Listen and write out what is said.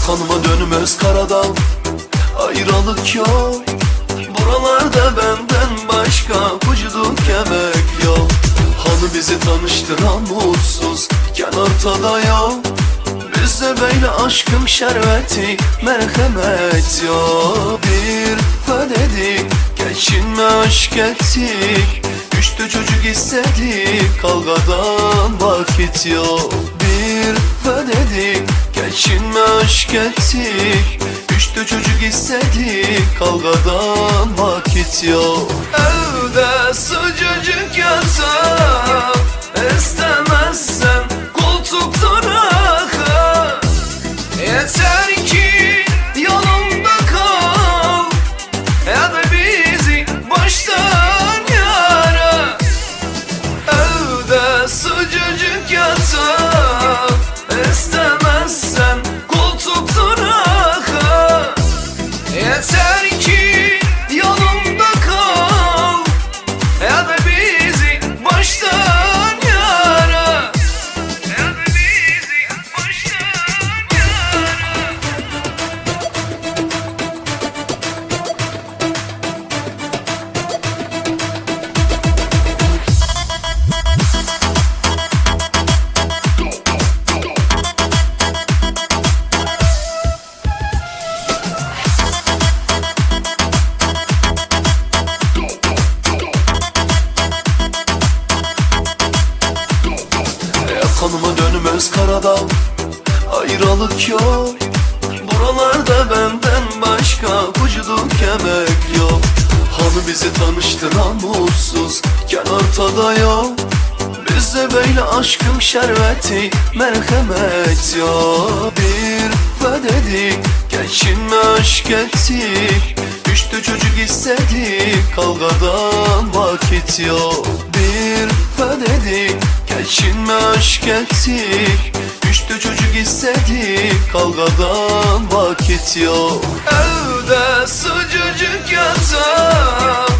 Kanıma dönmez Karadağ, ayrılık yok. Buralarda benden başka vücudun kemek yok. Hani bizi tanıştıran mutsuz kenar ortada yok. Bizde böyle aşkın şerbeti merhamet yok. Bir dedik geçinme aşk ettik, üçte çocuk istedik kavgadan vakit yok. Bir dedik geçinme aşk ettik, üçte çocuk istedik kavgadan vakit yok. Evde sıcacık yatak istemezsen koltukta rahat. Yeter ki yanımda kal, ya da bizi baştan yara. Evde sıcacık yatak istemezsen koltukta rahat. Yeter ki yanımda kal, ya da bizi baştan yara. Ya da bizi baştan yara. Kanıma dönmez Karadağ, ayrılık yok. Buralarda benden başka vücudun kemek yok. Hani bizi tanıştıran mutsuz kenar ortada yok. Bizde böyle aşkın şerbeti merhamet yok. Bir dedik geçinme aşk ettik, üçte çocuk istedik kavgadan vakit yok. Bir dedik geçinme aşk ettik, üçte çocuk istedik kavgadan vakit yok. Evde sıcacık yatak